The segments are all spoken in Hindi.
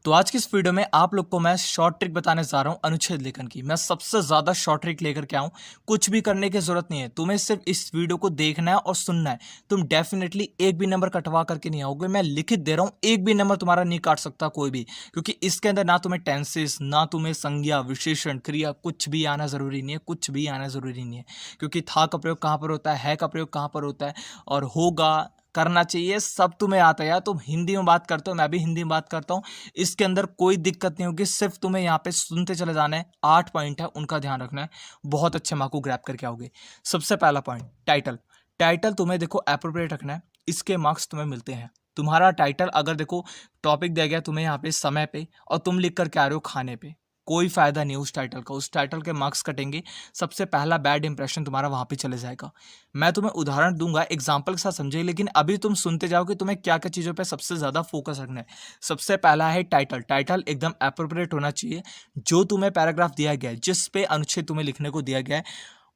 तो आज की इस वीडियो में आप लोग को मैं शॉर्ट ट्रिक बताने जा रहा हूं अनुच्छेद लेखन की। मैं सबसे ज्यादा शॉर्ट ट्रिक लेकर के आऊं। कुछ भी करने की जरूरत नहीं है, तुम्हें सिर्फ इस वीडियो को देखना है और सुनना है। तुम डेफिनेटली एक भी नंबर कटवा करके नहीं आओगे। मैं लिखित दे रहा हूं, एक भी नंबर तुम्हारा नहीं काट सकता कोई भी, क्योंकि इसके अंदर ना तुम्हें टेंसेस, ना तुम्हें संज्ञा, विशेषण, क्रिया कुछ भी आना जरूरी नहीं है। कुछ भी आना जरूरी नहीं है, क्योंकि था का प्रयोग कहां पर होता है का प्रयोग कहां पर होता है और होगा, करना चाहिए, सब तुम्हें आता है यार। तुम हिंदी में बात करते हो, मैं भी हिंदी में बात करता हूं। इसके अंदर कोई दिक्कत नहीं होगी, सिर्फ तुम्हें यहाँ पे सुनते चले जाना है। 8 पॉइंट है, उनका ध्यान रखना है। बहुत अच्छे मार्क को ग्रैब करके आओगे। सबसे पहला पॉइंट, टाइटल। टाइटल तुम्हें देखो एप्रोप्रिएट रखना है, इसके मार्क्स तुम्हें मिलते हैं। तुम्हारा टाइटल अगर देखो टॉपिक दिया गया तुम्हें यहाँ पे समय पे और तुम लिख करके आ रहे हो खाने पे, कोई फायदा नहीं उस टाइटल का। उस टाइटल के मार्क्स कटेंगे। सबसे पहला बैड इंप्रेशन तुम्हारा वहां पे चले जाएगा। मैं तुम्हें उदाहरण दूंगा, एग्जाम्पल के साथ समझे, लेकिन अभी तुम सुनते जाओ कि तुम्हें क्या क्या चीजों पे सबसे ज्यादा फोकस रखना है। सबसे पहला है टाइटल। टाइटल एकदम एप्रोप्रिएट होना चाहिए। जो तुम्हें पैराग्राफ दिया गया है, जिस पे अनुच्छेद तुम्हें लिखने को दिया गया है,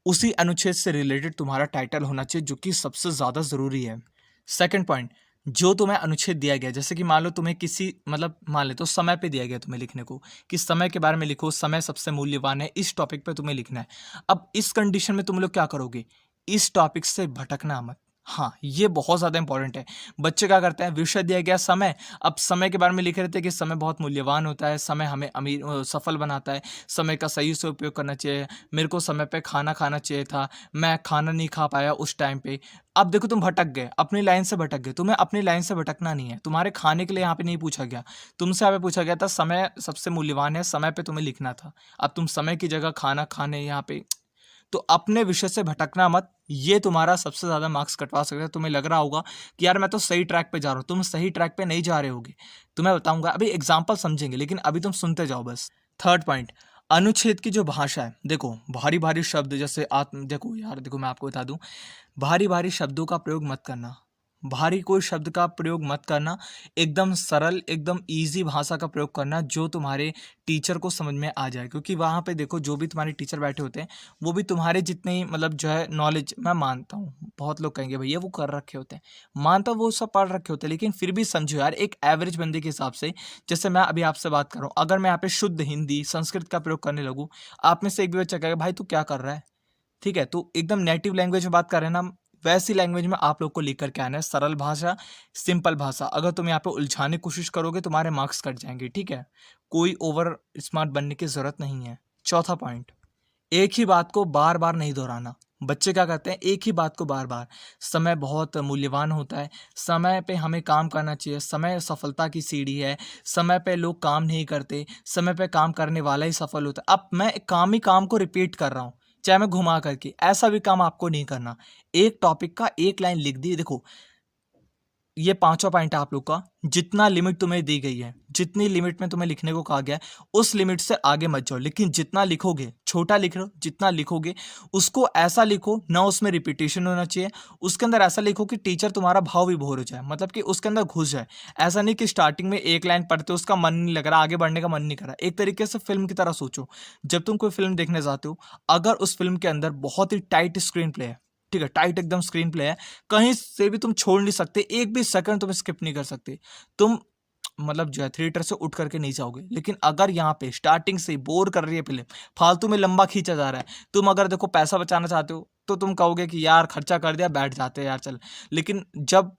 उसी अनुच्छेद से रिलेटेड तुम्हारा टाइटल होना चाहिए, जो कि सबसे ज्यादा जरूरी है। सेकंड पॉइंट, जो तुम्हें अनुच्छेद दिया गया, जैसे कि मान लो तुम्हें किसी मतलब मान ले तो समय पे दिया गया तुम्हें लिखने को, कि समय के बारे में लिखो, समय सबसे मूल्यवान है, इस टॉपिक पे तुम्हें लिखना है। अब इस कंडीशन में तुम लोग क्या करोगे, इस टॉपिक से भटकना मत। हाँ, ये बहुत ज्यादा इंपॉर्टेंट है। बच्चे क्या करते हैं, विषय दिया गया समय, अब समय के बारे में लिख रहे थे कि समय बहुत मूल्यवान होता है, समय हमें अमीर सफल बनाता है, समय का सही से उपयोग करना चाहिए, मेरे को समय पे खाना खाना चाहिए था, मैं खाना नहीं खा पाया उस टाइम पे। अब देखो तुम भटक गए, अपनी लाइन से भटक गए। तुम्हें अपनी लाइन से भटकना नहीं है। तुम्हारे खाने के लिए यहाँ पे नहीं पूछा गया, तुमसे यहाँ पे पूछा गया था समय सबसे मूल्यवान है, समय पे तुम्हें लिखना था। अब तुम समय की जगह खाना खाने यहाँ पे, तो अपने विषय से भटकना मत। ये तुम्हारा सबसे ज्यादा मार्क्स कटवा सकता है। तुम्हें लग रहा होगा कि यार मैं तो सही ट्रैक पे जा रहा हूँ, तुम सही ट्रैक पे नहीं जा रहे होगे। तुम्हें बताऊंगा, अभी एग्जाम्पल समझेंगे, लेकिन अभी तुम सुनते जाओ बस। थर्ड पॉइंट, अनुच्छेद की जो भाषा है, देखो भारी भारी शब्द जैसे आत्म, देखो यार देखो मैं आपको बता दूं, भारी भारी शब्दों का प्रयोग मत करना। भारी कोई शब्द का प्रयोग मत करना। एकदम सरल, एकदम इजी भाषा का प्रयोग करना, जो तुम्हारे टीचर को समझ में आ जाए। क्योंकि वहाँ पे देखो जो भी तुम्हारे टीचर बैठे होते हैं, वो भी तुम्हारे जितने ही मतलब जो है नॉलेज, मैं मानता हूँ बहुत लोग कहेंगे भैया वो कर रखे होते हैं, मानता हूँ वो सब पढ़ रखे होते हैं, लेकिन फिर भी समझो यार, एक एवरेज बंदे के हिसाब से, जैसे मैं अभी आपसे बात कर रहा हूँ, अगर मैं यहाँ पे शुद्ध हिंदी संस्कृत का प्रयोग करने लगूँ, आप में से एक भी बच्चा कहेगा भाई तू क्या कर रहा है। ठीक है, तो एकदम नेटिव लैंग्वेज में बात कर रहे हैं ना, वैसी लैंग्वेज में आप लोग को लिख करके आना है। सरल भाषा, सिंपल भाषा। अगर तुम यहाँ पे उलझाने की कोशिश करोगे, तुम्हारे मार्क्स कट जाएंगे। ठीक है, कोई ओवर स्मार्ट बनने की जरूरत नहीं है। चौथा पॉइंट, एक ही बात को बार बार नहीं दोहराना। बच्चे क्या करते हैं, एक ही बात को बार बार। समय बहुत मूल्यवान होता है, समय पे हमें काम करना चाहिए, समय सफलता की सीढ़ी है, समय पे लोग काम नहीं करते, समय पे काम करने वाला ही सफल होता है। अब मैं काम ही काम को रिपीट कर रहा हूँ, चाहे मैं घुमा करके, ऐसा भी काम आपको नहीं करना। एक टॉपिक का एक लाइन लिख दी। देखो ये पांचवा पॉइंट है आप लोग का, जितना लिमिट तुम्हें दी गई है, जितनी लिमिट में तुम्हें लिखने को कहा गया है, उस लिमिट से आगे मत जाओ। लेकिन जितना लिखोगे, छोटा लिख रहे हो, जितना लिखोगे उसको ऐसा लिखो ना उसमें रिपीटेशन होना चाहिए। उसके अंदर ऐसा लिखो कि टीचर तुम्हारा भाव विभोर हो जाए, मतलब कि उसके अंदर घुस जाए। ऐसा नहीं कि स्टार्टिंग में एक लाइन पढ़ते हो उसका मन नहीं लग रहा, आगे बढ़ने का मन नहीं कर रहा। एक तरीके से फिल्म की तरह सोचो। जब तुम कोई फिल्म देखने जाते हो, अगर उस फिल्म के अंदर बहुत ही टाइट स्क्रीन प्ले है, ठीक है, टाइट एकदम स्क्रीन प्ले है, कहीं से भी तुम छोड़ नहीं सकते, एक भी सेकंड तुम स्किप नहीं कर सकते, तुम मतलब जो है थिएटर से उठ करके नहीं जाओगे। लेकिन अगर यहाँ पे स्टार्टिंग से बोर कर रही है फिल्म, फालतू में लंबा खींचा जा रहा है, तुम अगर देखो पैसा बचाना चाहते हो, तो तुम कहोगे कि यार खर्चा कर दिया, बैठ जाते हैं यार चल। लेकिन जब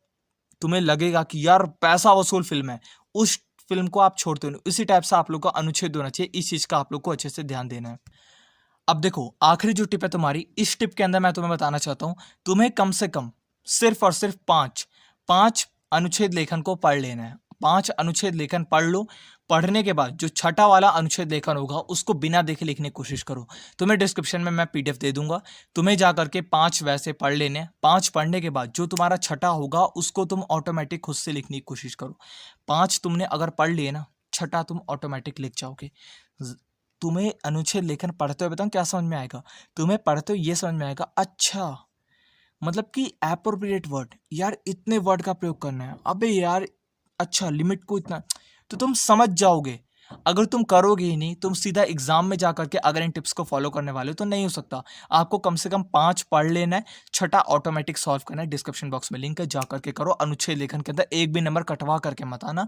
तुम्हें लगेगा कि यार पैसा वसूल फिल्म है, उस फिल्म को आप छोड़ते हो नहीं। इसी टाइप से आप लोग का अनुच्छेद होना चाहिए। इस चीज का आप लोग को अच्छे से ध्यान देना है। अब देखो आखिरी जो टिप है तुम्हारी, इस टिप के अंदर मैं तुम्हें बताना चाहता हूं, तुम्हें कम से कम सिर्फ और सिर्फ पांच पांच अनुच्छेद लेखन को पढ़ लेना है। 5 अनुच्छेद लेखन पढ़ लो। पढ़ने के बाद जो छठा वाला अनुच्छेद लेखन होगा, उसको बिना देखे लिखने की कोशिश करो। तुम्हें डिस्क्रिप्शन में मैं पीडीएफ दे दूंगा, तुम्हें जा करके 5 वैसे पढ़ लेने। 5 पढ़ने के बाद जो तुम्हारा छठा होगा, उसको तुम ऑटोमेटिक खुद से लिखने की कोशिश करो। 5 तुमने अगर पढ़ लिए ना, छठा तुम ऑटोमेटिक लिख जाओगे। तुम्हें अनुच्छेद लेखन पढ़ते हुए बताऊं क्या समझ में आएगा, तुम्हें पढ़ते हुए ये समझ में आएगा, अच्छा मतलब कि एप्रोप्रिएट वर्ड, यार इतने वर्ड का प्रयोग करना है, अबे यार अच्छा लिमिट को इतना, तो तुम समझ जाओगे। अगर तुम करोगे ही नहीं, तुम सीधा एग्जाम में जा करके अगर इन टिप्स को फॉलो करने वाले हो, तो नहीं हो सकता। आपको कम से कम 5 पढ़ लेना है, छठा ऑटोमेटिक सॉल्व करना है। डिस्क्रिप्शन बॉक्स में लिंक है, जा करके करो। अनुच्छेद लेखन के अंदर एक भी नंबर कटवा करके मत आना।